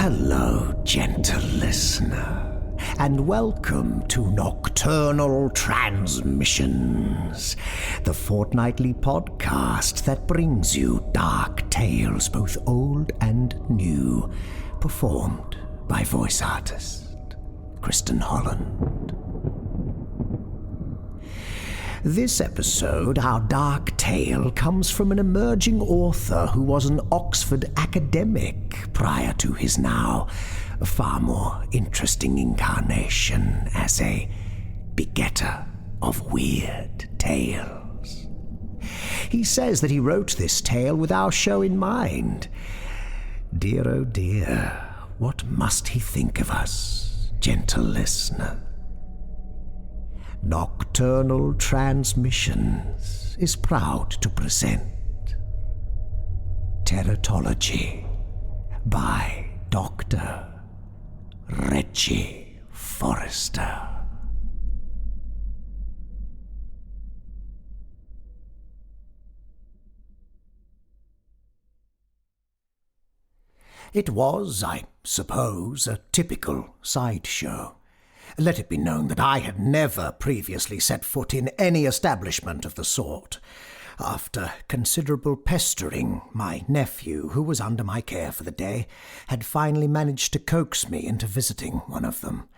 Hello, gentle listener, and welcome to Nocturnal Transmissions, the fortnightly podcast that brings you dark tales, both old and new, performed by voice artist Kristin Holland. This episode, our dark tale, comes from an emerging author who was an Oxford academic prior to his now far more interesting incarnation as a begetter of weird tales. He says that he wrote this tale with our show in mind. Dear, oh dear, what must he think of us, gentle listener? Nocturnal Transmissions is proud to present TERATOLOGY by Dr. Reggie Forrester. It was, I suppose, a typical sideshow. Let it be known that I had never previously set foot in any establishment of the sort. After considerable pestering, my nephew, who was under my care for the day, had finally managed to coax me into visiting one of them.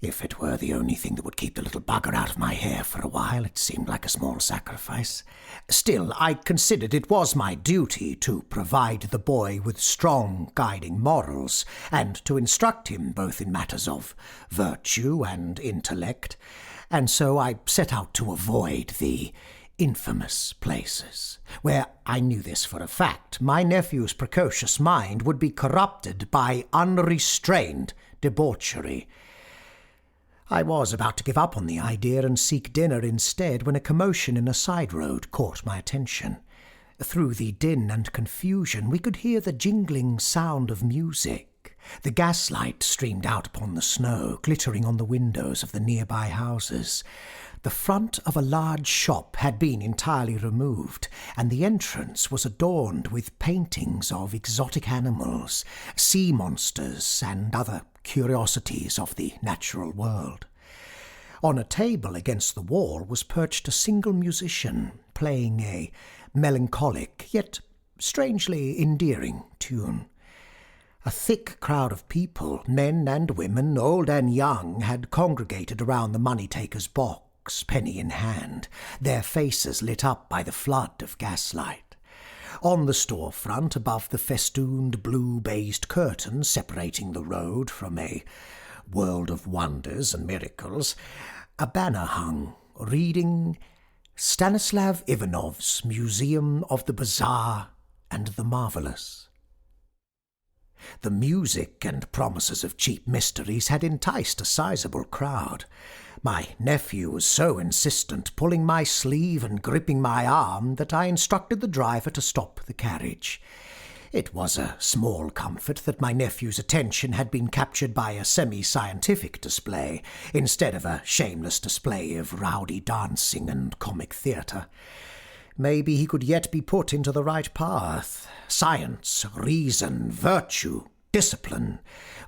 If it were the only thing that would keep the little bugger out of my hair for a while, it seemed like a small sacrifice. Still, I considered it was my duty to provide the boy with strong guiding morals, and to instruct him both in matters of virtue and intellect, and so I set out to avoid the infamous places, where I knew this for a fact my nephew's precocious mind would be corrupted by unrestrained debauchery. I was about to give up on the idea and seek dinner instead when a commotion in a side road caught my attention. Through the din and confusion we could hear the jingling sound of music. The gaslight streamed out upon the snow, glittering on the windows of the nearby houses. The front of a large shop had been entirely removed, and the entrance was adorned with paintings of exotic animals, sea monsters, and other curiosities of the natural world. On a table against the wall was perched a single musician, playing a melancholic yet strangely endearing tune. A thick crowd of people, men and women, old and young, had congregated around the money-taker's box, penny in hand, their faces lit up by the flood of gaslight. On the storefront, above the festooned blue-based curtain separating the road from a world of wonders and miracles, a banner hung, reading Stanislav Ivanov's Museum of the Bizarre and the Marvelous. The music and promises of cheap mysteries had enticed a sizable crowd. My nephew was so insistent, pulling my sleeve and gripping my arm, that I instructed the driver to stop the carriage. It was a small comfort that my nephew's attention had been captured by a semi-scientific display, instead of a shameless display of rowdy dancing and comic theatre. Maybe he could yet be put into the right path. Science, reason, virtue, discipline,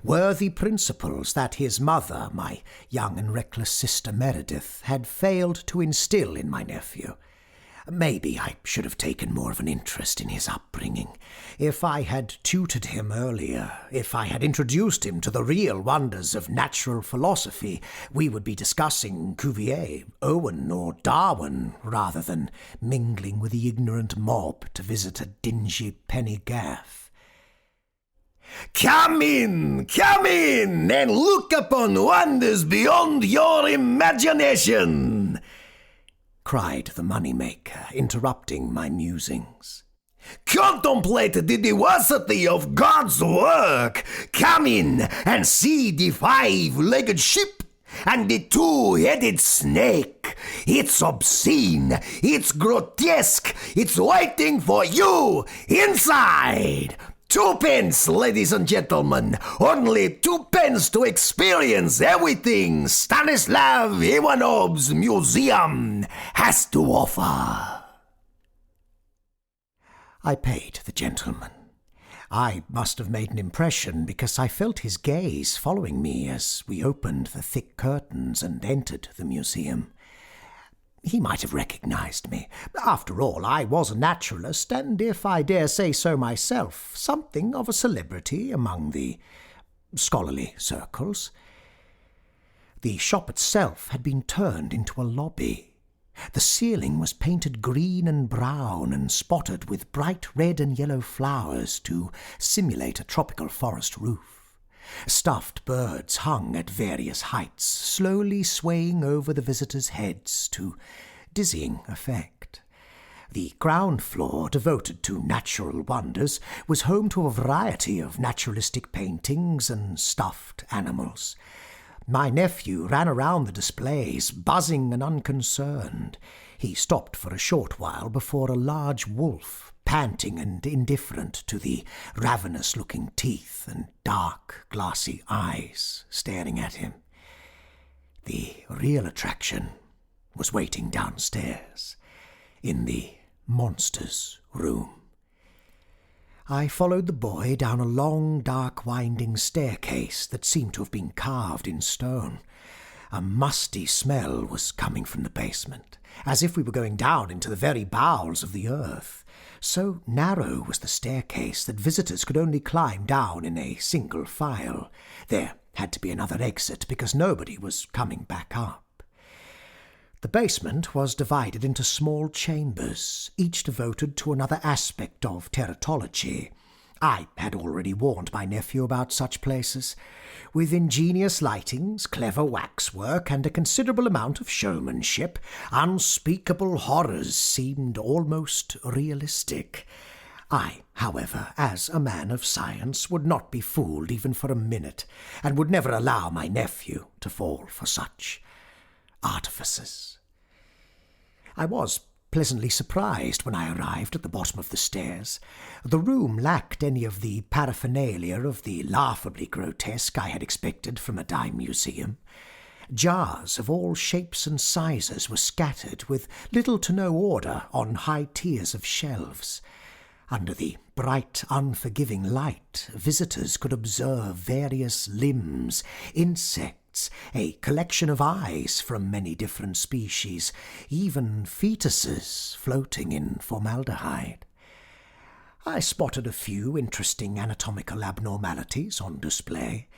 worthy principles that his mother, my young and reckless sister Meredith, had failed to instill in my nephew. Maybe I should have taken more of an interest in his upbringing. If I had tutored him earlier, if I had introduced him to the real wonders of natural philosophy, we would be discussing Cuvier, Owen, or Darwin, rather than mingling with the ignorant mob to visit a dingy penny gaff. Come in, and look upon wonders beyond your imagination," cried the moneymaker, interrupting my musings. "Contemplate the diversity of God's work. Come in and see the five-legged sheep and the two-headed snake. It's obscene, it's grotesque, it's waiting for you inside. 2 pence, ladies and gentlemen. Only 2 pence to experience everything Stanislav Ivanov's museum has to offer." I paid the gentleman. I must have made an impression because I felt his gaze following me as we opened the thick curtains and entered the museum. He might have recognized me. After all, I was a naturalist, and if I dare say so myself, something of a celebrity among the scholarly circles. The shop itself had been turned into a lobby. The ceiling was painted green and brown and spotted with bright red and yellow flowers to simulate a tropical forest roof. Stuffed birds hung at various heights, slowly swaying over the visitors' heads to dizzying effect. The ground floor, devoted to natural wonders, was home to a variety of naturalistic paintings and stuffed animals. My nephew ran around the displays, buzzing and unconcerned. He stopped for a short while before a large wolf, panting and indifferent to the ravenous-looking teeth and dark, glassy eyes staring at him. The real attraction was waiting downstairs, in the monster's room. I followed the boy down a long, dark, winding staircase that seemed to have been carved in stone. A musty smell was coming from the basement, as if we were going down into the very bowels of the earth. So narrow was the staircase that visitors could only climb down in a single file. There had to be another exit because nobody was coming back up. The basement was divided into small chambers, each devoted to another aspect of teratology. I had already warned my nephew about such places. With ingenious lightings, clever waxwork, and a considerable amount of showmanship, unspeakable horrors seemed almost realistic. I, however, as a man of science, would not be fooled even for a minute, and would never allow my nephew to fall for such artifices. I was pleasantly surprised when I arrived at the bottom of the stairs. The room lacked any of the paraphernalia of the laughably grotesque I had expected from a dime museum. Jars of all shapes and sizes were scattered with little to no order on high tiers of shelves. Under the bright, unforgiving light, visitors could observe various limbs, insects, a collection of eyes from many different species, even fetuses floating in formaldehyde. I spotted a few interesting anatomical abnormalities on display,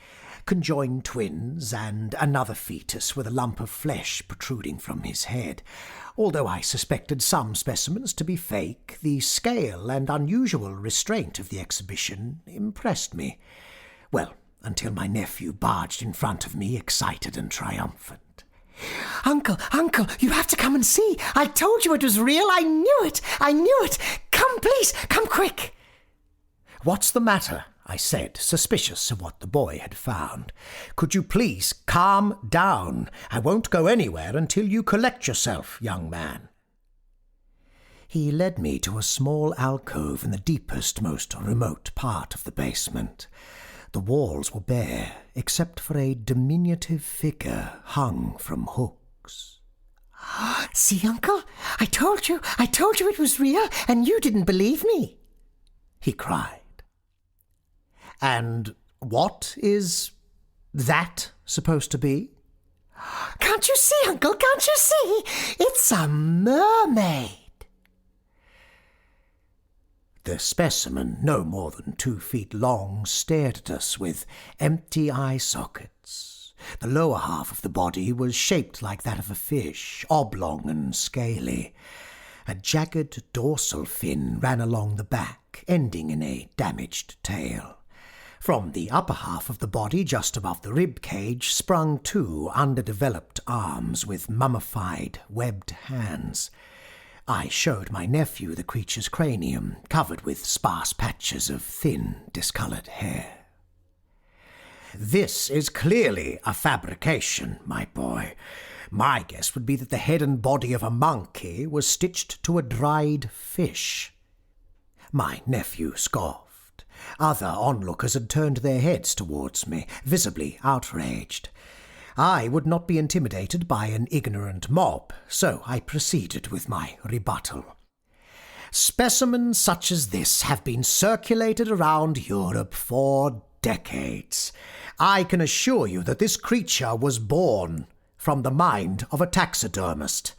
conjoined twins and another fetus with a lump of flesh protruding from his head. Although I suspected some specimens to be fake, the scale and unusual restraint of the exhibition impressed me. Well, until my nephew barged in front of me, excited and triumphant. Uncle, you have to come and see. I told you it was real. I knew it. Come, please, come quick. What's the matter? I said, suspicious of what the boy had found. Could you please calm down? I won't go anywhere until you collect yourself, young man. He led me to a small alcove in the deepest, most remote part of the basement. The walls were bare, except for a diminutive figure hung from hooks. See, Uncle? I told you it was real, and you didn't believe me, he cried. And what is that supposed to be? Can't you see, Uncle? Can't you see? It's a mermaid. The specimen, no more than 2 feet long, stared at us with empty eye sockets. The lower half of the body was shaped like that of a fish, oblong and scaly. A jagged dorsal fin ran along the back, ending in a damaged tail. From the upper half of the body, just above the rib cage, sprung 2 underdeveloped arms with mummified, webbed hands. I showed my nephew the creature's cranium, covered with sparse patches of thin, discoloured hair. This is clearly a fabrication, my boy. My guess would be that the head and body of a monkey was stitched to a dried fish. My nephew scoffed. Other onlookers had turned their heads towards me, visibly outraged. I would not be intimidated by an ignorant mob, so I proceeded with my rebuttal. Specimens such as this have been circulated around Europe for decades. I can assure you that this creature was born from the mind of a taxidermist.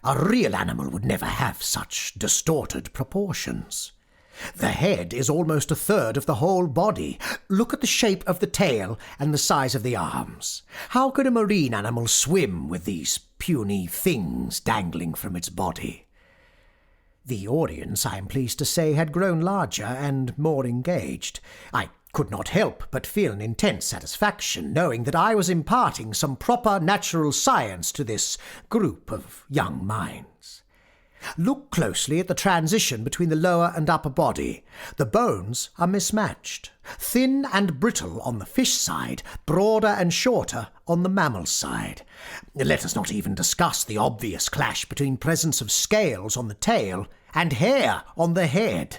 A real animal would never have such distorted proportions. The head is almost a third of the whole body. Look at the shape of the tail and the size of the arms. How could a marine animal swim with these puny things dangling from its body? The audience, I am pleased to say, had grown larger and more engaged. I could not help but feel an intense satisfaction knowing that I was imparting some proper natural science to this group of young minds. Look closely at the transition between the lower and upper body. The bones are mismatched, thin and brittle on the fish side, broader and shorter on the mammal side. Let us not even discuss the obvious clash between presence of scales on the tail and hair on the head.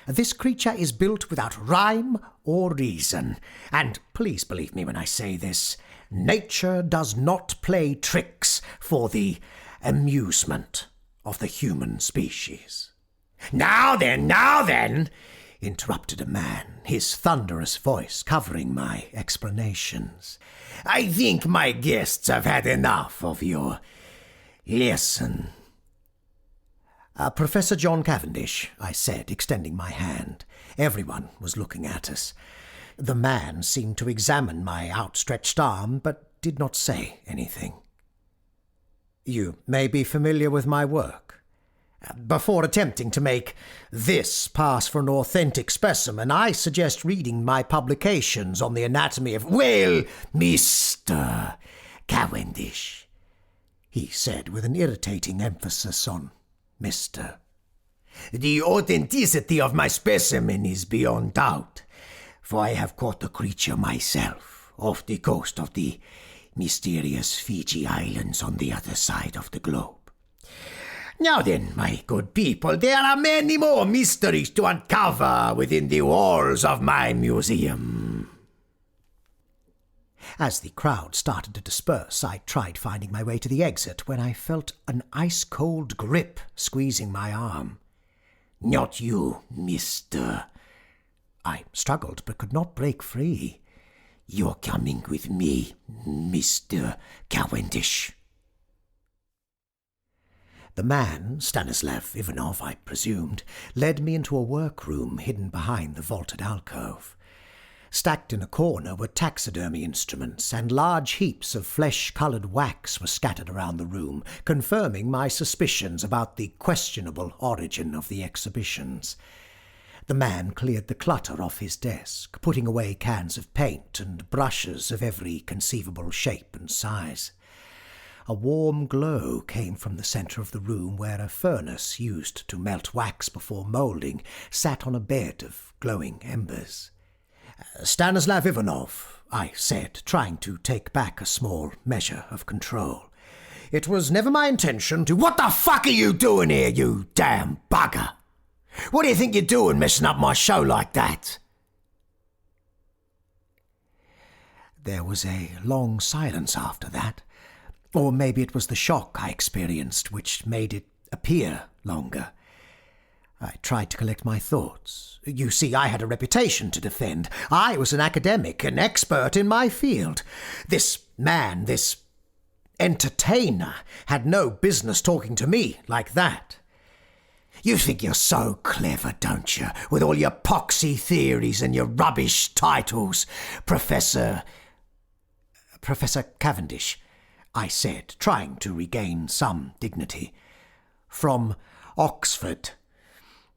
This creature is built without rhyme or reason, and please believe me when I say this, nature does not play tricks for the amusement of the human species. Now then, interrupted a man, his thunderous voice covering my explanations. I think my guests have had enough of your lesson. Professor John Cavendish, I said, extending my hand. Everyone was looking at us. The man seemed to examine my outstretched arm, but did not say anything. You may be familiar with my work. Before attempting to make this pass for an authentic specimen, I suggest reading my publications on the anatomy of... Well, Mr. Cavendish, he said with an irritating emphasis on Mr. The authenticity of my specimen is beyond doubt, for I have caught the creature myself off the coast of the mysterious Fiji Islands on the other side of the globe. Now then, my good people, there are many more mysteries to uncover within the walls of my museum. As the crowd started to disperse, I tried finding my way to the exit when I felt an ice-cold grip squeezing my arm. Not you, mister. I struggled but could not break free. You're coming with me, Mr. Cavendish. The man, Stanislav Ivanov, I presumed, led me into a workroom hidden behind the vaulted alcove. Stacked in a corner were taxidermy instruments, and large heaps of flesh-coloured wax were scattered around the room, confirming my suspicions about the questionable origin of the exhibitions. The man cleared the clutter off his desk, putting away cans of paint and brushes of every conceivable shape and size. A warm glow came from the centre of the room where a furnace used to melt wax before moulding sat on a bed of glowing embers. Stanislav Ivanov, I said, trying to take back a small measure of control. It was never my intention to... What the fuck are you doing here, you damn bugger? What do you think you're doing messing up my show like that? There was a long silence after that. Or maybe it was the shock I experienced which made it appear longer. I tried to collect my thoughts. You see, I had a reputation to defend. I was an academic, an expert in my field. This man, this entertainer, had no business talking to me like that. You think you're so clever, don't you, with all your poxy theories and your rubbish titles, Professor Cavendish, I said, trying to regain some dignity. From Oxford.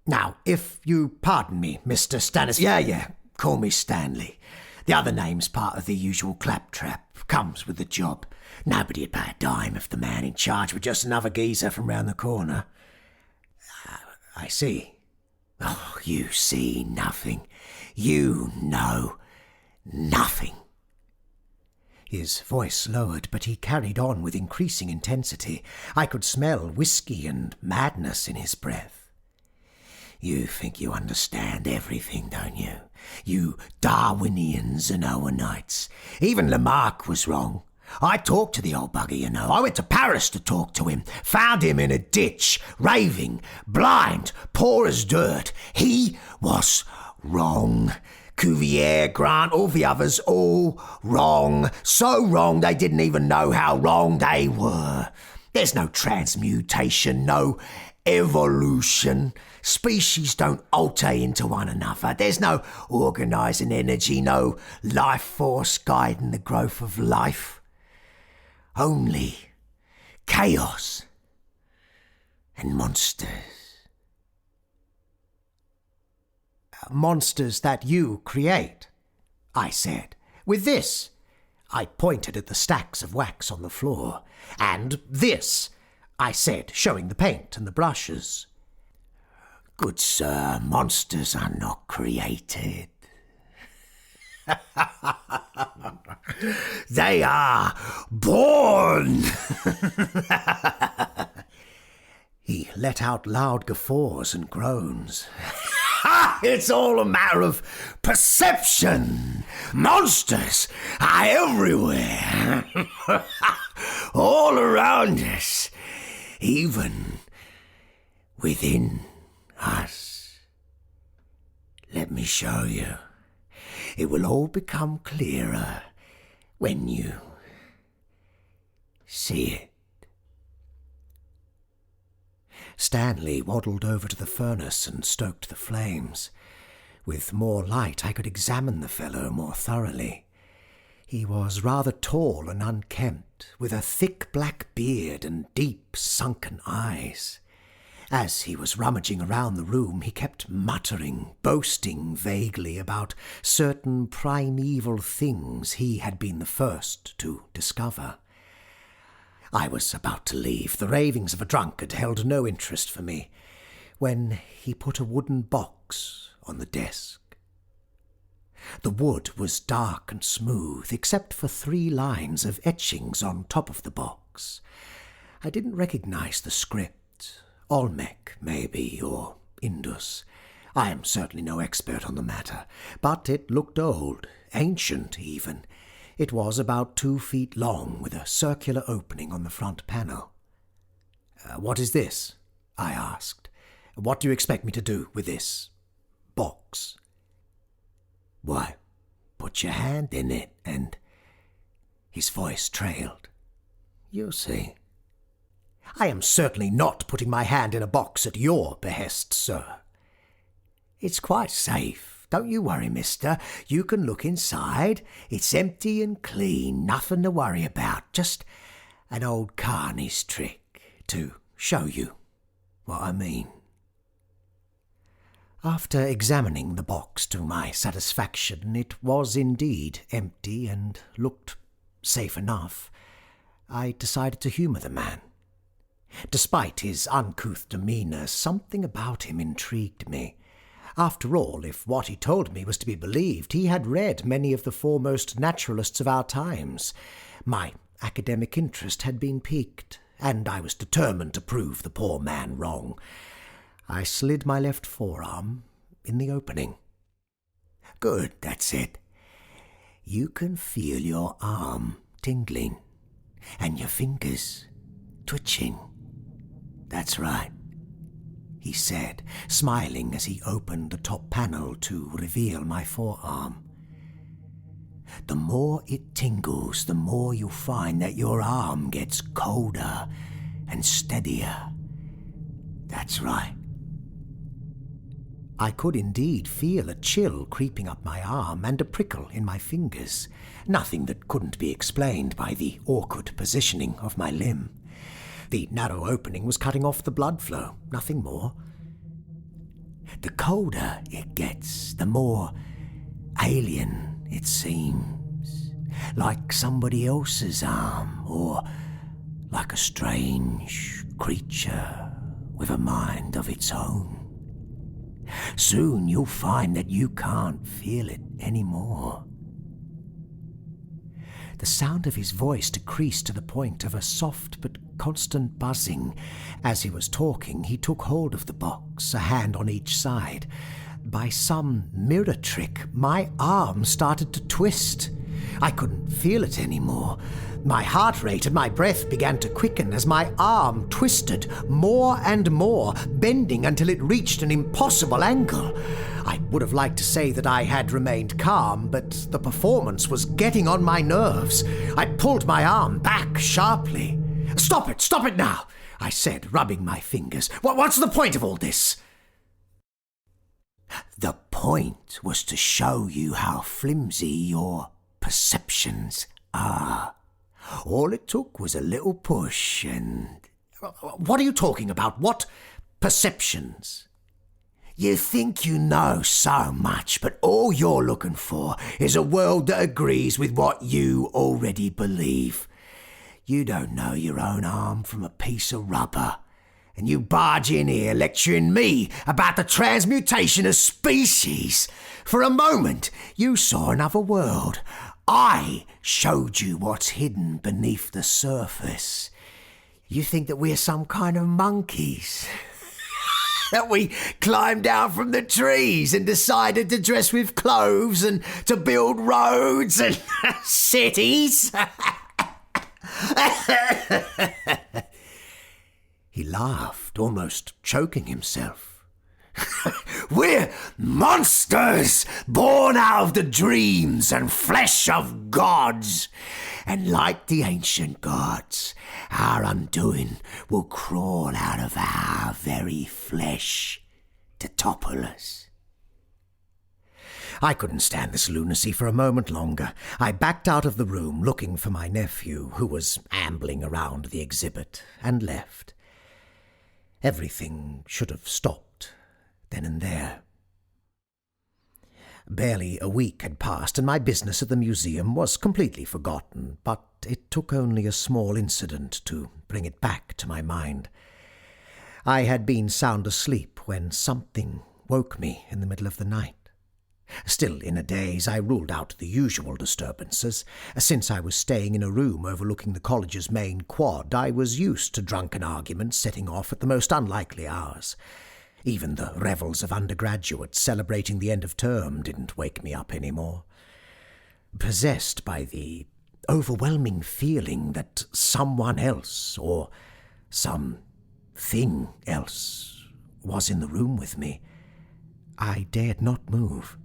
Now, if you pardon me, Mr. Stannis... Yeah, call me Stanley. The other name's part of the usual claptrap, comes with the job. Nobody'd pay a dime if the man in charge were just another geezer from round the corner. I see. Oh, you see nothing. You know nothing. His voice lowered, but he carried on with increasing intensity. I could smell whiskey and madness in his breath. You think you understand everything, don't you? You Darwinians and Owenites. Even Lamarck was wrong. I talked to the old bugger, you know. I went to Paris to talk to him. Found him in a ditch, raving, blind, poor as dirt. He was wrong. Cuvier, Grant, all the others, all wrong. So wrong they didn't even know how wrong they were. There's no transmutation, no evolution. Species don't alter into one another. There's no organising energy, no life force guiding the growth of life. Only chaos and monsters. Monsters that you create, I said. With this, I pointed at the stacks of wax on the floor. And this, I said, showing the paint and the brushes. Good sir, monsters are not created. They are born. He let out loud guffaws and groans. It's all a matter of perception. Monsters are everywhere. All around us. Even within us. Let me show you. It will all become clearer when you see it. Stanley waddled over to the furnace and stoked the flames. With more light, I could examine the fellow more thoroughly. He was rather tall and unkempt, with a thick black beard and deep, sunken eyes. As he was rummaging around the room, he kept muttering, boasting vaguely about certain primeval things he had been the first to discover. I was about to leave. The ravings of a drunkard held no interest for me, when he put a wooden box on the desk. The wood was dark and smooth, except for 3 lines of etchings on top of the box. I didn't recognize the script. Olmec, maybe, or Indus. I am certainly no expert on the matter, but it looked old, ancient even. It was about 2 feet long, with a circular opening on the front panel. What is this? I asked. What do you expect me to do with this box? Why, put your hand in it and... His voice trailed. You'll see. I am certainly not putting my hand in a box at your behest, sir. It's quite safe. Don't you worry, mister. You can look inside. It's empty and clean. Nothing to worry about. Just an old carney's trick to show you what I mean. After examining the box to my satisfaction, it was indeed empty and looked safe enough. I decided to humour the man. Despite his uncouth demeanour, something about him intrigued me. After all, if what he told me was to be believed, he had read many of the foremost naturalists of our times. My academic interest had been piqued, and I was determined to prove the poor man wrong. I slid my left forearm in the opening. Good, that's it. You can feel your arm tingling, and your fingers twitching. That's right, he said, smiling as he opened the top panel to reveal my forearm. The more it tingles, the more you'll find that your arm gets colder and steadier. That's right. I could indeed feel a chill creeping up my arm and a prickle in my fingers, nothing that couldn't be explained by the awkward positioning of my limb. The narrow opening was cutting off the blood flow, nothing more. The colder it gets, the more alien it seems, like somebody else's arm, or like a strange creature with a mind of its own. Soon you'll find that you can't feel it anymore. The sound of his voice decreased to the point of a soft but constant buzzing. As he was talking, he took hold of the box, a hand on each side. By some mirror trick, my arm started to twist. I couldn't feel it anymore. My heart rate and my breath began to quicken as my arm twisted more and more, bending until it reached an impossible angle. I would have liked to say that I had remained calm, but the performance was getting on my nerves. I pulled my arm back sharply. Stop it now, I said, rubbing my fingers. What's the point of all this? The point was to show you how flimsy your perceptions are. All it took was a little push and... What are you talking about? What perceptions? You think you know so much, but all you're looking for is a world that agrees with what you already believe. You don't know your own arm from a piece of rubber. And you barge in here lecturing me about the transmutation of species. For a moment, you saw another world. I showed you what's hidden beneath the surface. You think that we're some kind of monkeys? That we climbed down from the trees and decided to dress with clothes and to build roads and cities? He laughed, almost choking himself. We're monsters, born out of the dreams and flesh of gods. And like the ancient gods, our undoing will crawl out of our very flesh to topple us. I couldn't stand this lunacy for a moment longer. I backed out of the room looking for my nephew, who was ambling around the exhibit, and left. Everything should have stopped then and there. Barely a week had passed, and my business at the museum was completely forgotten, but it took only a small incident to bring it back to my mind. I had been sound asleep when something woke me in the middle of the night. Still in a daze, I ruled out the usual disturbances. Since I was staying in a room overlooking the college's main quad, I was used to drunken arguments setting off at the most unlikely hours. Even the revels of undergraduates celebrating the end of term didn't wake me up anymore. Possessed by the overwhelming feeling that someone else, or something else, was in the room with me, I dared not move.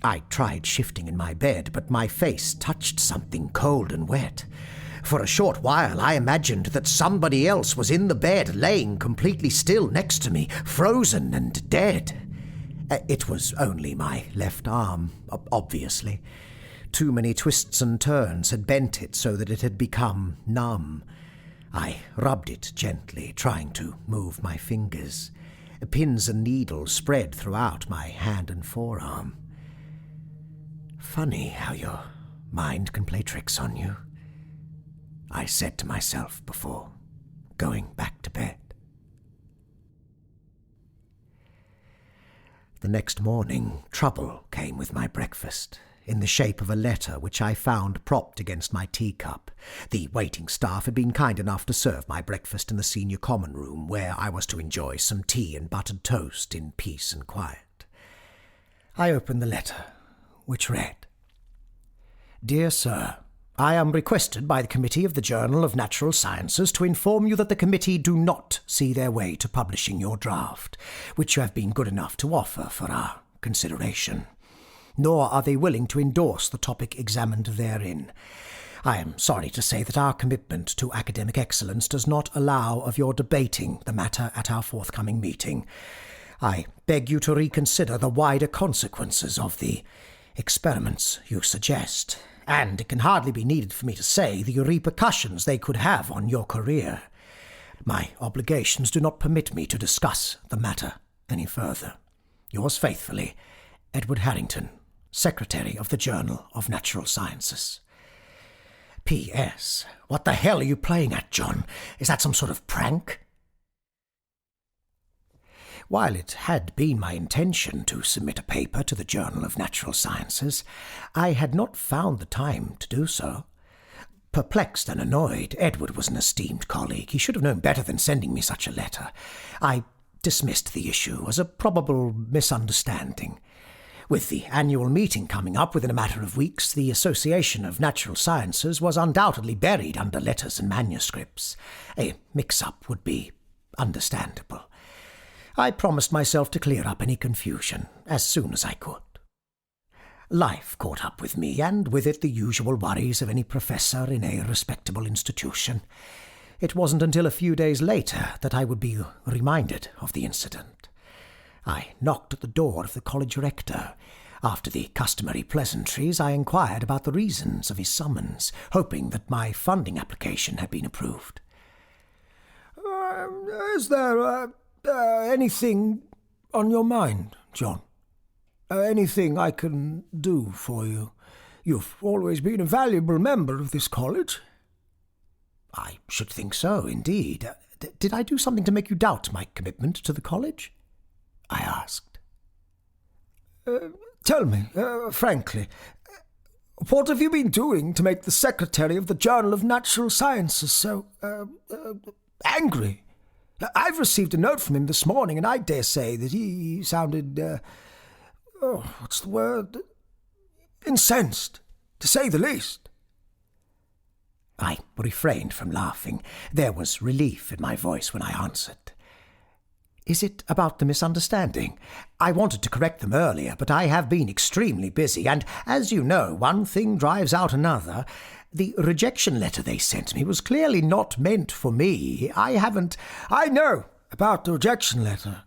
I tried shifting in my bed, but my face touched something cold and wet. For a short while I imagined that somebody else was in the bed, laying completely still next to me, frozen and dead. It was only my left arm, obviously. Too many twists and turns had bent it so that it had become numb. I rubbed it gently, trying to move my fingers. Pins and needles spread throughout my hand and forearm. Funny how your mind can play tricks on you, I said to myself before going back to bed. The next morning, trouble came with my breakfast, in the shape of a letter which I found propped against my teacup. The waiting staff had been kind enough to serve my breakfast in the senior common room, where I was to enjoy some tea and buttered toast in peace and quiet. I opened the letter, which read, "Dear Sir, I am requested by the Committee of the Journal of Natural Sciences to inform you that the committee do not see their way to publishing your draft, which you have been good enough to offer for our consideration. Nor are they willing to endorse the topic examined therein. I am sorry to say that our commitment to academic excellence does not allow of your debating the matter at our forthcoming meeting. I beg you to reconsider the wider consequences of the experiments you suggest, and it can hardly be needed for me to say the repercussions they could have on your career. My obligations do not permit me to discuss the matter any further. Yours faithfully, Edward Harrington, Secretary of the Journal of Natural Sciences." P.S. What the hell are you playing at, John? Is that some sort of prank? While it had been my intention to submit a paper to the Journal of Natural Sciences, I had not found the time to do so. Perplexed and annoyed, Edward was an esteemed colleague. He should have known better than sending me such a letter. I dismissed the issue as a probable misunderstanding. With the annual meeting coming up within a matter of weeks, the Association of Natural Sciences was undoubtedly buried under letters and manuscripts. A mix-up would be understandable. I promised myself to clear up any confusion as soon as I could. Life caught up with me, and with it the usual worries of any professor in a respectable institution. It wasn't until a few days later that I would be reminded of the incident. I knocked at the door of the college rector. After the customary pleasantries, I inquired about the reasons of his summons, hoping that my funding application had been approved. Is there anything on your mind, John? Anything I can do for you? You've always been a valuable member of this college. I should think so, indeed. Did I do something to make you doubt my commitment to the college? I asked. Tell me, frankly, what have you been doing to make the secretary of the Journal of Natural Sciences so angry? I've received a note from him this morning, and I dare say that he sounded, what's the word? Incensed, to say the least. I refrained from laughing. There was relief in my voice when I answered. Is it about the misunderstanding? I wanted to correct them earlier, but I have been extremely busy, and, as you know, one thing drives out another. The rejection letter they sent me was clearly not meant for me. I know about the rejection letter.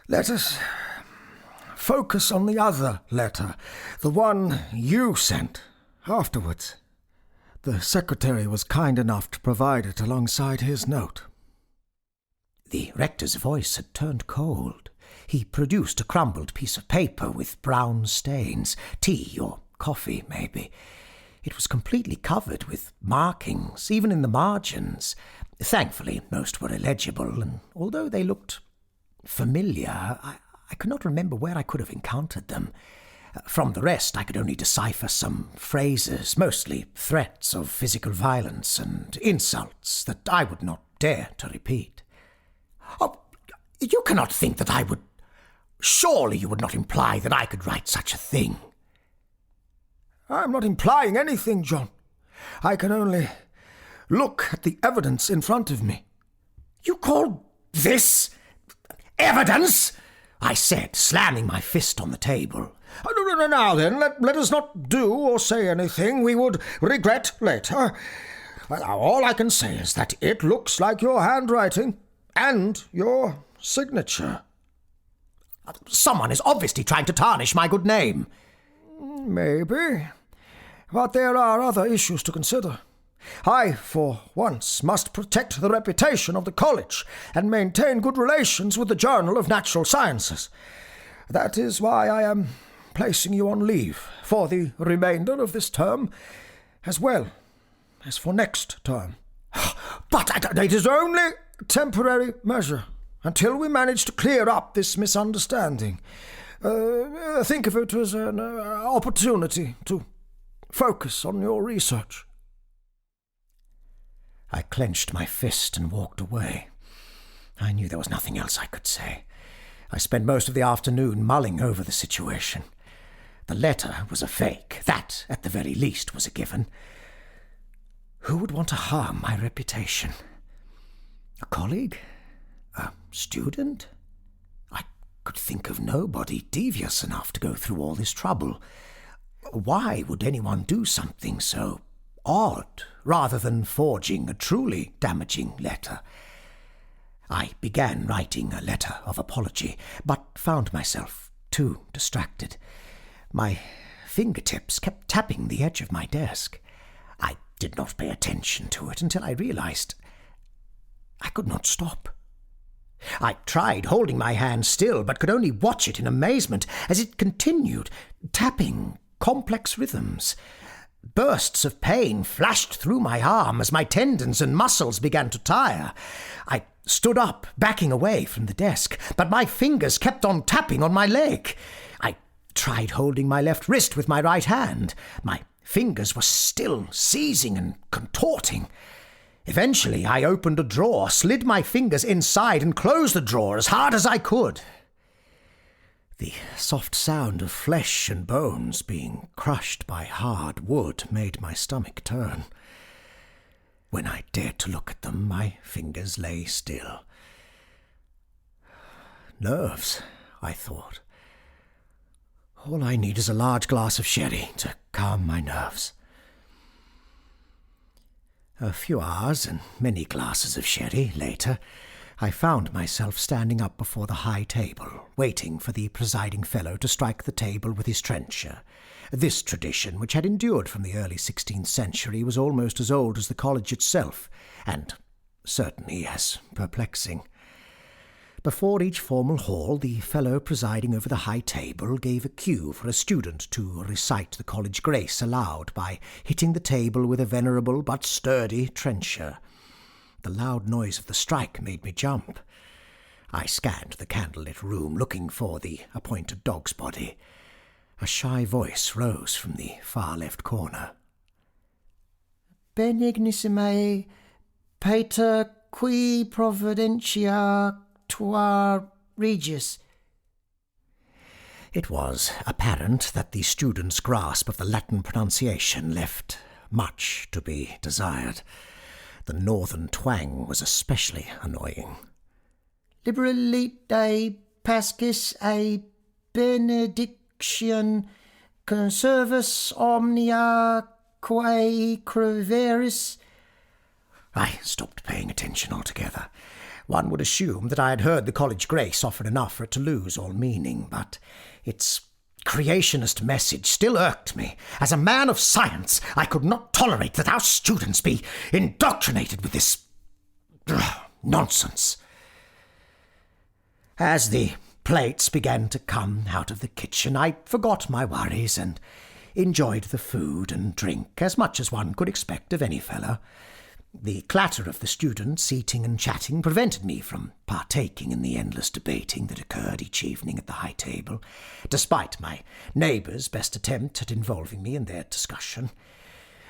Let us focus on the other letter, the one you sent afterwards. The secretary was kind enough to provide it alongside his note. The rector's voice had turned cold. He produced a crumbled piece of paper with brown stains, tea or coffee, maybe. It was completely covered with markings, even in the margins. Thankfully, most were illegible, and although they looked familiar, I could not remember where I could have encountered them. From the rest, I could only decipher some phrases, mostly threats of physical violence and insults that I would not dare to repeat. Oh, you cannot think that I would... Surely you would not imply that I could write such a thing. I'm not implying anything, John. I can only look at the evidence in front of me. You call this evidence? I said, slamming my fist on the table. No, now then, let us not do or say anything we would regret later. All I can say is that it looks like your handwriting and your signature. Someone is obviously trying to tarnish my good name. Maybe. But there are other issues to consider. I, for once, must protect the reputation of the college and maintain good relations with the Journal of Natural Sciences. That is why I am placing you on leave for the remainder of this term, as well as for next term. But it is only a temporary measure until we manage to clear up this misunderstanding. Think of it as an opportunity to focus on your research. I clenched my fist and walked away. I knew there was nothing else I could say. I spent most of the afternoon mulling over the situation. The letter was a fake. That, at the very least, was a given. Who would want to harm my reputation? A colleague? A student? I could think of nobody devious enough to go through all this trouble. Why would anyone do something so odd, rather than forging a truly damaging letter? I began writing a letter of apology, but found myself too distracted. My fingertips kept tapping the edge of my desk. I did not pay attention to it until I realized I could not stop. I tried holding my hand still, but could only watch it in amazement as it continued, tapping complex rhythms. Bursts of pain flashed through my arm as my tendons and muscles began to tire. I stood up, backing away from the desk, but my fingers kept on tapping on my leg. I tried holding my left wrist with my right hand. My fingers were still seizing and contorting. Eventually, I opened a drawer, slid my fingers inside, and closed the drawer as hard as I could. The soft sound of flesh and bones being crushed by hard wood made my stomach turn. When I dared to look at them, my fingers lay still. Nerves, I thought. All I need is a large glass of sherry to calm my nerves. A few hours and many glasses of sherry later, I found myself standing up before the high table, waiting for the presiding fellow to strike the table with his trencher. This tradition, which had endured from the early 16th century, was almost as old as the college itself, and certainly as perplexing. Before each formal hall, the fellow presiding over the high table gave a cue for a student to recite the college grace aloud by hitting the table with a venerable but sturdy trencher. The loud noise of the strike made me jump. I scanned the candlelit room, looking for the appointed dog's body. A shy voice rose from the far left corner. Benignissime Pater qui providentia tua regis. It was apparent that the student's grasp of the Latin pronunciation left much to be desired. The northern twang was especially annoying. Liberalite pascis a benediction conservus omnia quae creveris. I stopped paying attention altogether. One would assume that I had heard the college grace often enough for it to lose all meaning, but its creationist message still irked me. As a man of science, I could not tolerate that our students be indoctrinated with this nonsense. As the plates began to come out of the kitchen, I forgot my worries and enjoyed the food and drink as much as one could expect of any fellow. The clatter of the students eating and chatting prevented me from partaking in the endless debating that occurred each evening at the high table, despite my neighbours' best attempt at involving me in their discussion.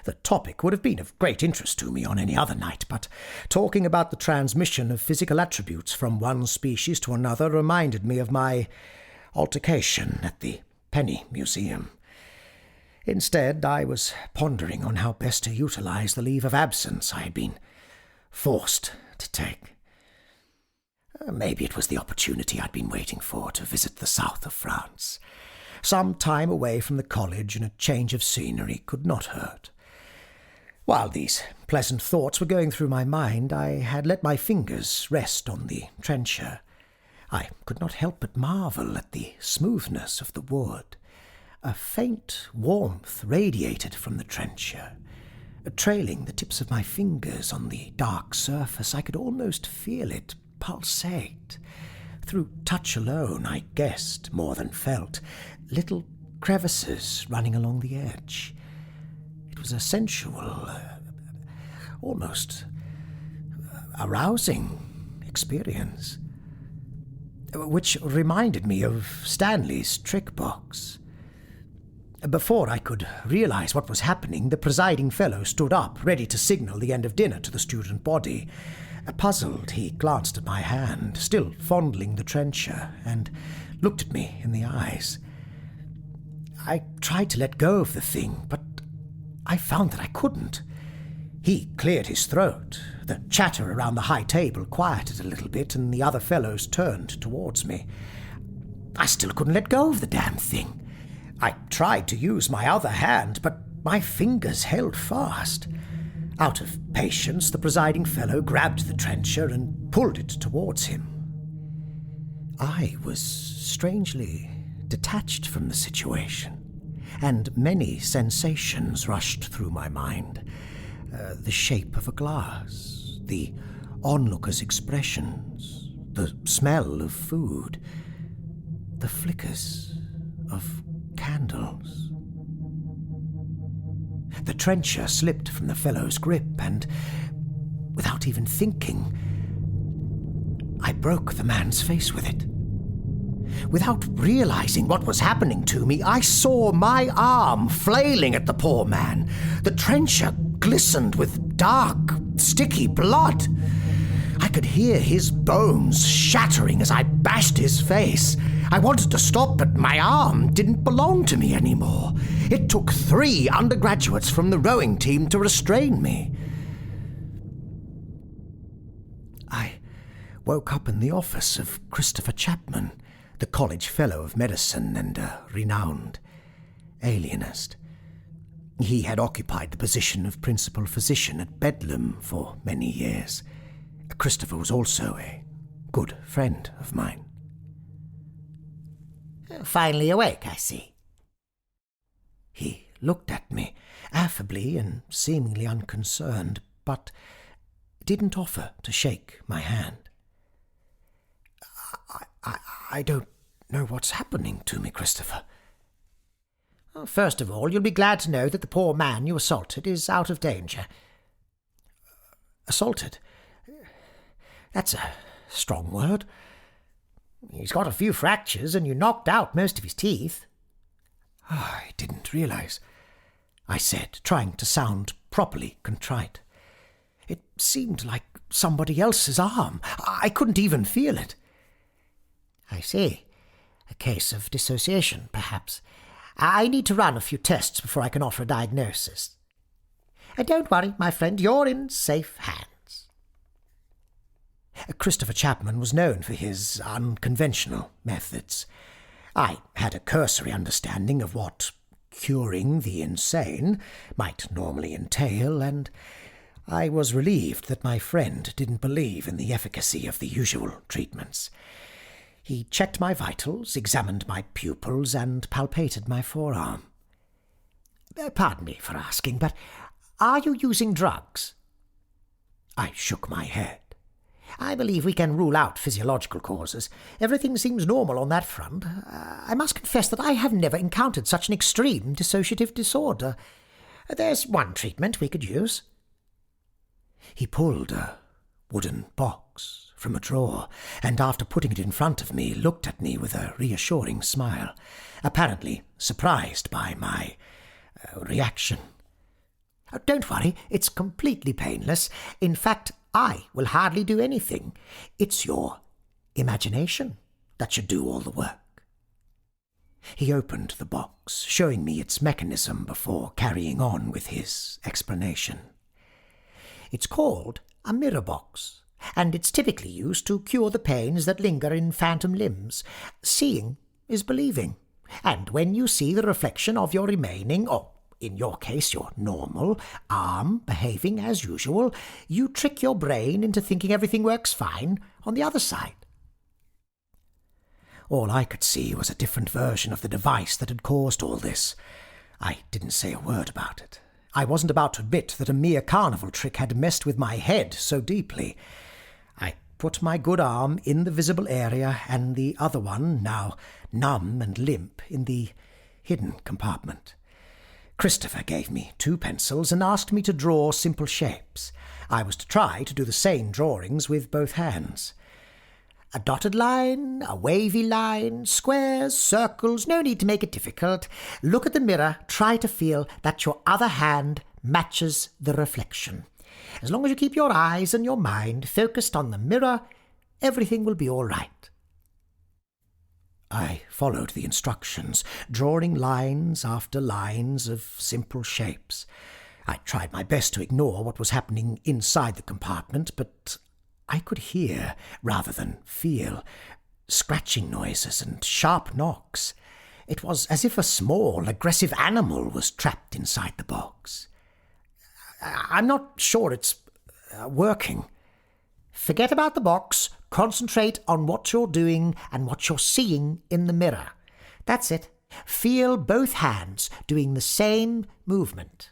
The topic would have been of great interest to me on any other night, but talking about the transmission of physical attributes from one species to another reminded me of my altercation at the Penny Museum. Instead, I was pondering on how best to utilize the leave of absence I had been forced to take. Maybe it was the opportunity I'd been waiting for to visit the south of France. Some time away from the college and a change of scenery could not hurt. While these pleasant thoughts were going through my mind, I had let my fingers rest on the trencher. I could not help but marvel at the smoothness of the wood. A faint warmth radiated from the trencher. Trailing the tips of my fingers on the dark surface, I could almost feel it pulsate. Through touch alone, I guessed, more than felt, little crevices running along the edge. It was a sensual, almost arousing experience, which reminded me of Stanley's trick box. Before I could realize what was happening, the presiding fellow stood up, ready to signal the end of dinner to the student body. Puzzled, he glanced at my hand, still fondling the trencher, and looked at me in the eyes. I tried to let go of the thing, but I found that I couldn't. He cleared his throat. The chatter around the high table quieted a little bit, and the other fellows turned towards me. I still couldn't let go of the damn thing. I tried to use my other hand, but my fingers held fast. Out of patience, the presiding fellow grabbed the trencher and pulled it towards him. I was strangely detached from the situation, and many sensations rushed through my mind. The shape of a glass, the onlooker's expressions, the smell of food, the flickers of candles. The trencher slipped from the fellow's grip, and, without even thinking, I broke the man's face with it. Without realizing what was happening to me, I saw my arm flailing at the poor man. The trencher glistened with dark, sticky blood. I could hear his bones shattering as I bashed his face. I wanted to stop, but my arm didn't belong to me anymore. It took 3 undergraduates from the rowing team to restrain me. I woke up in the office of Christopher Chapman, the College Fellow of Medicine and a renowned alienist. He had occupied the position of principal physician at Bedlam for many years. Christopher was also a good friend of mine. Finally awake, I see. He looked at me, affably and seemingly unconcerned, but didn't offer to shake my hand. I don't know what's happening to me, Christopher. First of all, you'll be glad to know that the poor man you assaulted is out of danger. Assaulted? That's a strong word. He's got a few fractures, and you knocked out most of his teeth. I didn't realize, I said, trying to sound properly contrite. It seemed like somebody else's arm. I couldn't even feel it. I see. A case of dissociation, perhaps. I need to run a few tests before I can offer a diagnosis. Don't worry, my friend, you're in safe hands. Christopher Chapman was known for his unconventional methods. I had a cursory understanding of what curing the insane might normally entail, and I was relieved that my friend didn't believe in the efficacy of the usual treatments. He checked my vitals, examined my pupils, and palpated my forearm. Pardon me for asking, but are you using drugs? I shook my head. I believe we can rule out physiological causes. Everything seems normal on that front. I must confess that I have never encountered such an extreme dissociative disorder. There's one treatment we could use. He pulled a wooden box from a drawer, and after putting it in front of me, looked at me with a reassuring smile, apparently surprised by my reaction. Don't worry, it's completely painless. In fact, I will hardly do anything. It's your imagination that should do all the work. He opened the box, showing me its mechanism before carrying on with his explanation. It's called a mirror box, and it's typically used to cure the pains that linger in phantom limbs. Seeing is believing, and when you see the reflection of your remaining, or in your case your normal, arm behaving as usual, you trick your brain into thinking everything works fine on the other side. All I could see was a different version of the device that had caused all this. I didn't say a word about it. I wasn't about to admit that a mere carnival trick had messed with my head so deeply. I put my good arm in the visible area and the other one, now numb and limp, in the hidden compartment. Christopher gave me 2 pencils and asked me to draw simple shapes. I was to try to do the same drawings with both hands. A dotted line, a wavy line, squares, circles, no need to make it difficult. Look at the mirror, try to feel that your other hand matches the reflection. As long as you keep your eyes and your mind focused on the mirror, everything will be all right. I followed the instructions, drawing lines after lines of simple shapes. I tried my best to ignore what was happening inside the compartment, but I could hear, rather than feel, scratching noises and sharp knocks. It was as if a small, aggressive animal was trapped inside the box. I'm not sure it's working. Forget about the box. Concentrate on what you're doing and what you're seeing in the mirror. That's it. Feel both hands doing the same movement.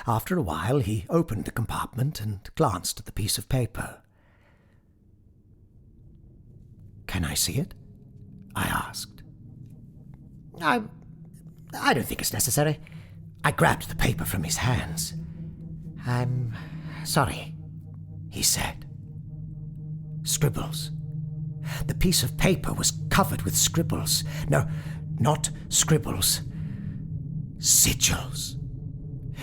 After a while, he opened the compartment and glanced at the piece of paper. "Can I see it?" I asked. I don't think it's necessary. I grabbed the paper from his hands. I'm sorry, he said. Scribbles. The piece of paper was covered with scribbles. No, not scribbles. Sigils.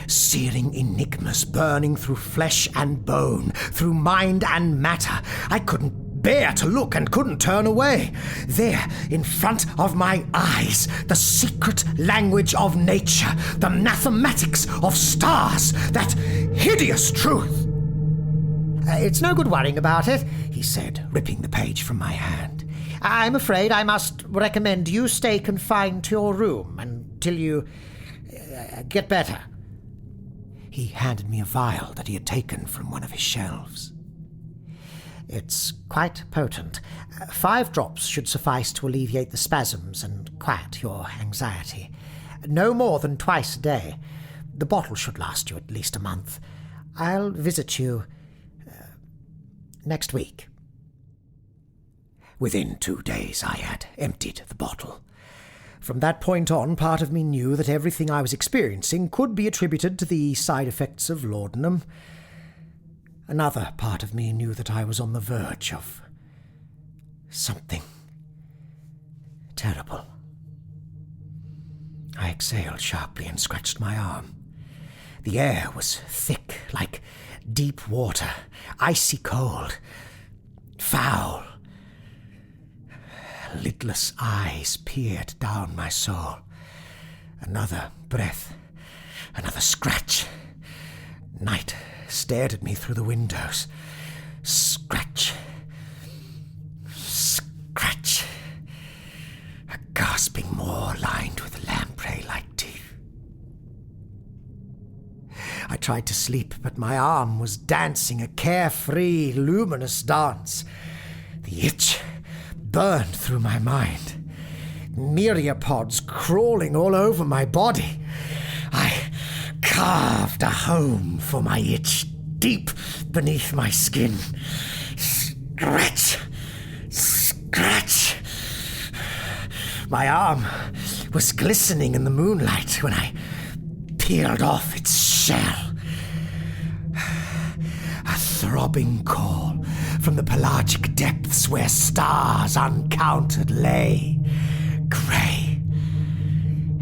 Searing enigmas burning through flesh and bone, through mind and matter. I couldn't bear to look and couldn't turn away. There, in front of my eyes, the secret language of nature, the mathematics of stars, that hideous truth. It's no good worrying about it, he said, ripping the page from my hand. I'm afraid I must recommend you stay confined to your room until you get better. He handed me a vial that he had taken from one of his shelves. It's quite potent. 5 drops should suffice to alleviate the spasms and quiet your anxiety. No more than twice a day. The bottle should last you at least a month. I'll visit you next week. Within 2 days I had emptied the bottle. From that point on, part of me knew that everything I was experiencing could be attributed to the side effects of laudanum. Another part of me knew that I was on the verge of something terrible. I exhaled sharply and scratched my arm. The air was thick, like deep water, icy cold, foul. Lidless eyes peered down my soul. Another breath, another scratch. Night stared at me through the windows. Scratch. Scratch. A gasping maw lined with lamprey-like teeth. I tried to sleep, but my arm was dancing a carefree, luminous dance. The itch burned through my mind. Myriapods crawling all over my body. I carved a home for my itch deep beneath my skin. Scratch! Scratch! My arm was glistening in the moonlight when I peeled off its shell. A throbbing call from the pelagic depths where stars uncounted lay, grey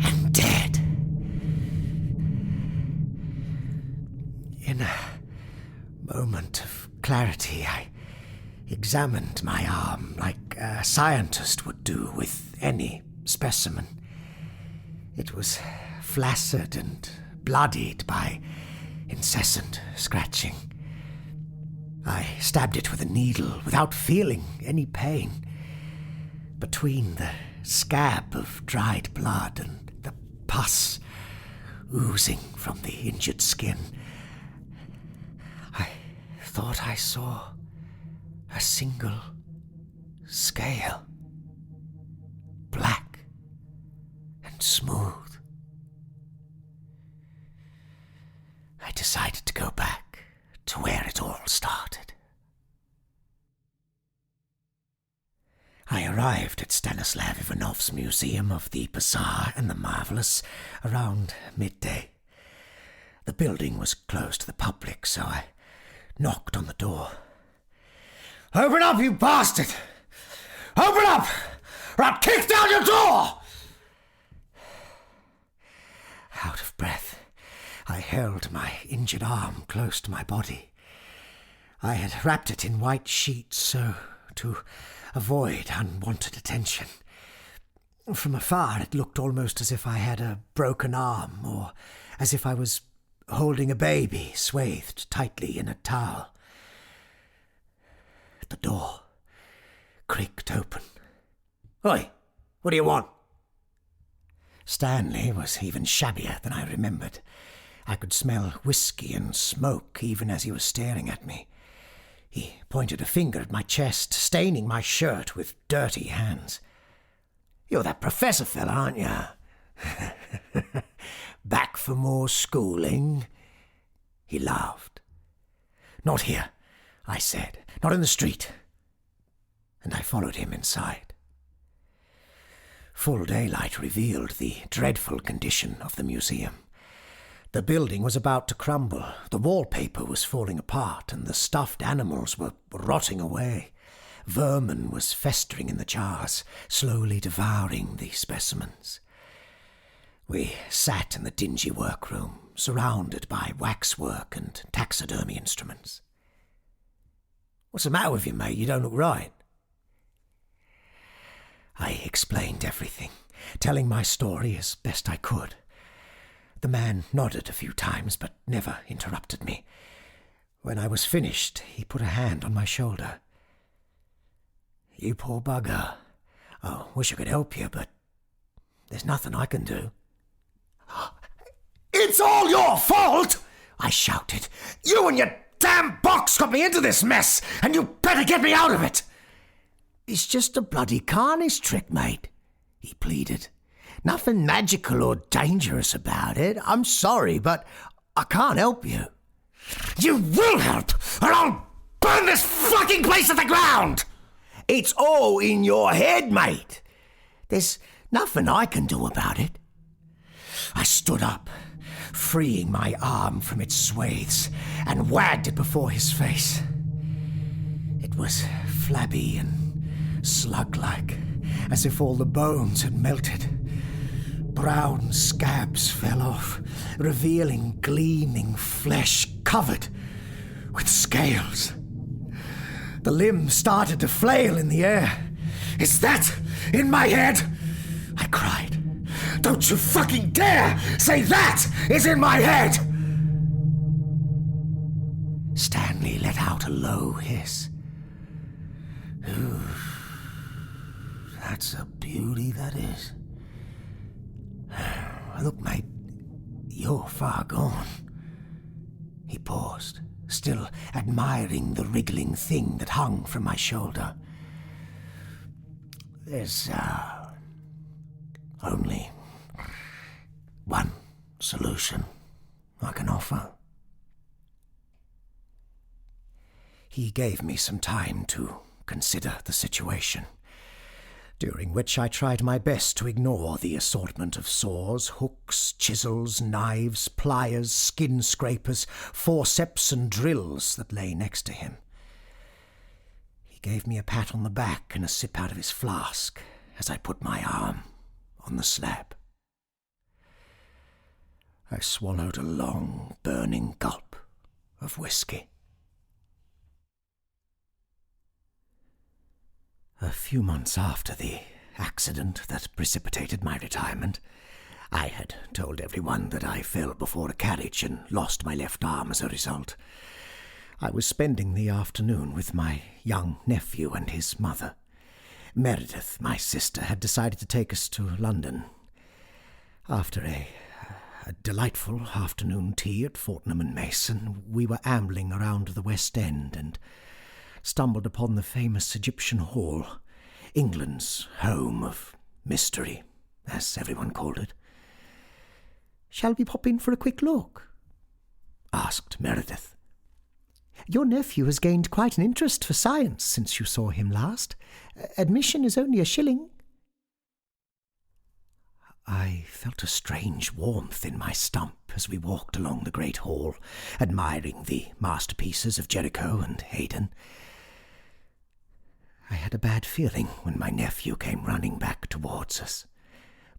and dead. In a moment of clarity, I examined my arm like a scientist would do with any specimen. It was flaccid and bloodied by incessant scratching. I stabbed it with a needle without feeling any pain. Between the scab of dried blood and the pus oozing from the injured skin, I thought I saw a single scale, black and smooth. I decided to go back to where it all started. I arrived at Stanislav Ivanov's Museum of the Bizarre and the Marvelous around midday. The building was closed to the public, so I knocked on the door. "Open up, you bastard! Open up, or I'll kick down your door!" Out of breath, I held my injured arm close to my body. I had wrapped it in white sheets so to avoid unwanted attention. From afar, it looked almost as if I had a broken arm, or as if I was holding a baby swathed tightly in a towel. The door creaked open. "Oi, what do you want?" Stanley was even shabbier than I remembered. I could smell whiskey and smoke even as he was staring at me. He pointed a finger at my chest, staining my shirt with dirty hands. "You're that professor fella, aren't you? Back for more schooling?" He laughed. "Not here," I said. "Not in the street." And I followed him inside. Full daylight revealed the dreadful condition of the museum. The building was about to crumble, the wallpaper was falling apart, and the stuffed animals were rotting away. Vermin was festering in the jars, slowly devouring the specimens. We sat in the dingy workroom, surrounded by waxwork and taxidermy instruments. What's the matter with you, mate? You don't look right. I explained everything, telling my story as best I could. The man nodded a few times, but never interrupted me. When I was finished, he put a hand on my shoulder. You poor bugger. I wish I could help you, but there's nothing I can do. It's all your fault! I shouted. You and your damn box got me into this mess, and you better get me out of it! It's just a bloody carnage trick, mate, he pleaded. Nothing magical or dangerous about it. I'm sorry, but I can't help you. You will help, or I'll burn this fucking place to the ground! It's all in your head, mate. There's nothing I can do about it. I stood up, freeing my arm from its swathes, and wagged it before his face. It was flabby and slug-like, as if all the bones had melted. Brown scabs fell off, revealing gleaming flesh covered with scales. The limbs started to flail in the air. Is that in my head? I cried. Don't you fucking dare say that is in my head! Stanley let out a low hiss. Ooh, that's a beauty, that is. Look, mate, you're far gone. He paused, still admiring the wriggling thing that hung from my shoulder. There's, only one solution I can offer. He gave me some time to consider the situation, during which I tried my best to ignore the assortment of saws, hooks, chisels, knives, pliers, skin scrapers, forceps and drills that lay next to him. He gave me a pat on the back and a sip out of his flask as I put my arm on the slab. I swallowed a long, burning gulp of whiskey. A few months after the accident that precipitated my retirement, I had told everyone that I fell before a carriage and lost my left arm as a result. I was spending the afternoon with my young nephew and his mother. Meredith, my sister, had decided to take us to London. After a delightful afternoon tea at Fortnum and Mason, we were ambling around the West End and stumbled upon the famous Egyptian Hall, England's home of mystery, as everyone called it. "Shall we pop in for a quick look?" asked Meredith. "Your nephew has gained quite an interest for science since you saw him last. Admission is only £1." I felt a strange warmth in my stump as we walked along the great hall, admiring the masterpieces of Jericho and Haydn. I had a bad feeling when my nephew came running back towards us,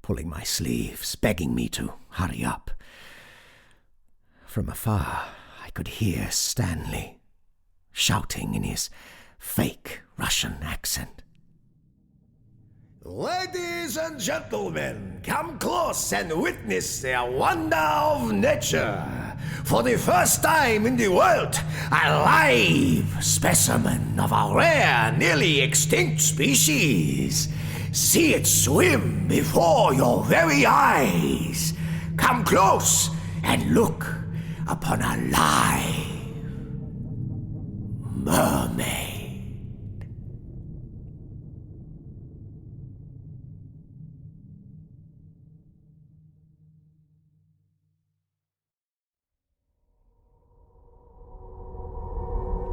pulling my sleeves, begging me to hurry up. From afar, I could hear Stanley shouting in his fake Russian accent. Ladies and gentlemen, come close and witness the wonder of nature. For the first time in the world, a live specimen of a rare, nearly extinct species. See it swim before your very eyes. Come close and look upon a live mermaid.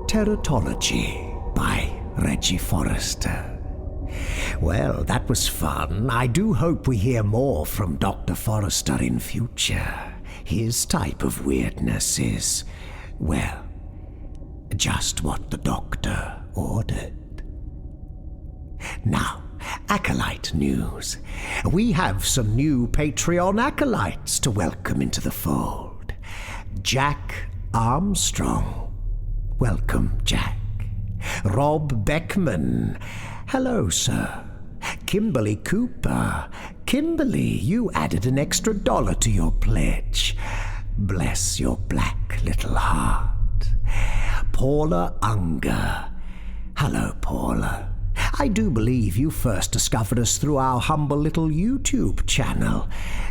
TERATOLOGY by Reggie Forrester. Well, that was fun. I do hope we hear more from Dr. Forrester in future. His type of weirdness is, well, just what the doctor ordered. Now, Acolyte news. We have some new Patreon acolytes to welcome into the fold. Jack Armstrong. Welcome, Jack. Rob Beckman. Hello, sir. Kimberly Cooper. Kimberly, you added an extra $1 to your pledge. Bless your black little heart. Paula Unger. Hello, Paula. I do believe you first discovered us through our humble little YouTube channel.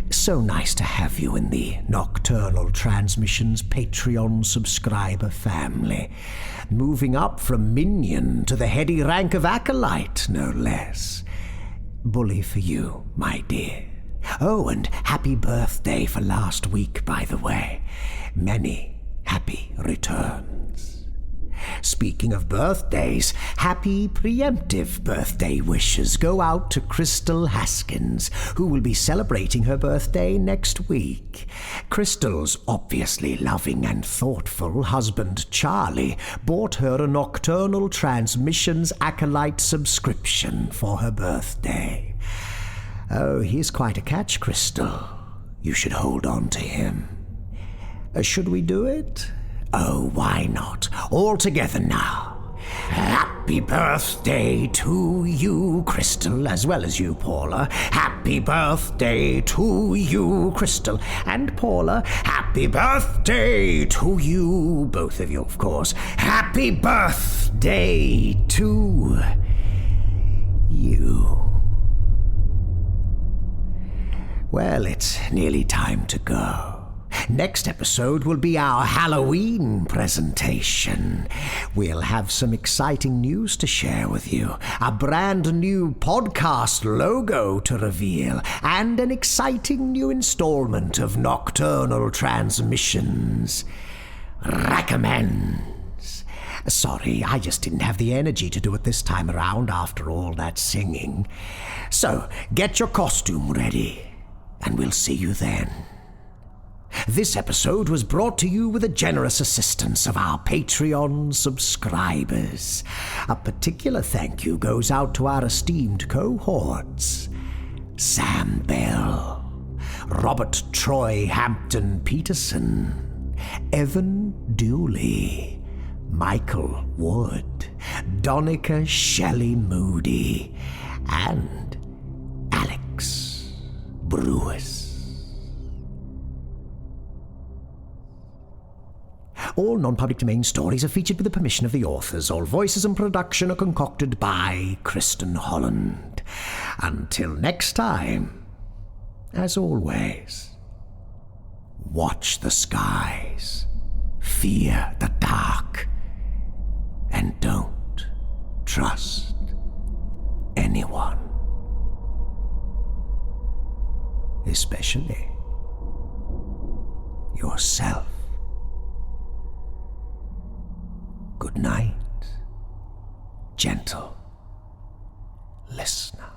So nice to have you in the Nocturnal Transmissions Patreon subscriber family. Moving up from minion to the heady rank of acolyte, no less. Bully for you, my dear. Oh, and happy birthday for last week, by the way. Many happy returns. Speaking of birthdays, happy preemptive birthday wishes go out to Crystal Haskins, who will be celebrating her birthday next week. Crystal's obviously loving and thoughtful husband Charlie bought her a Nocturnal Transmissions Acolyte subscription for her birthday. Oh, he's quite a catch, Crystal. You should hold on to him. Should we do it? Oh, why not? All together now. Happy birthday to you, Crystal, as well as you, Paula. Happy birthday to you, Crystal. And Paula, happy birthday to you, both of you, of course. Happy birthday to you. Well, it's nearly time to go. Next episode will be our Halloween presentation. We'll have some exciting news to share with you, a brand new podcast logo to reveal, and an exciting new installment of Nocturnal Transmissions Recommends. Sorry, I just didn't have the energy to do it this time around after all that singing. So, get your costume ready, and we'll see you then. This episode was brought to you with the generous assistance of our Patreon subscribers. A particular thank you goes out to our esteemed cohorts: Sam Bell, Robert Troy Hampton Peterson, Evan Dooley, Michael Wood, Donica Shelley Moody, and Alex Brewis. All non-public domain stories are featured with the permission of the authors. All voices and production are concocted by Kristin Holland. Until next time, as always, watch the skies, fear the dark, and don't trust anyone. Especially yourself. Good night, gentle listener.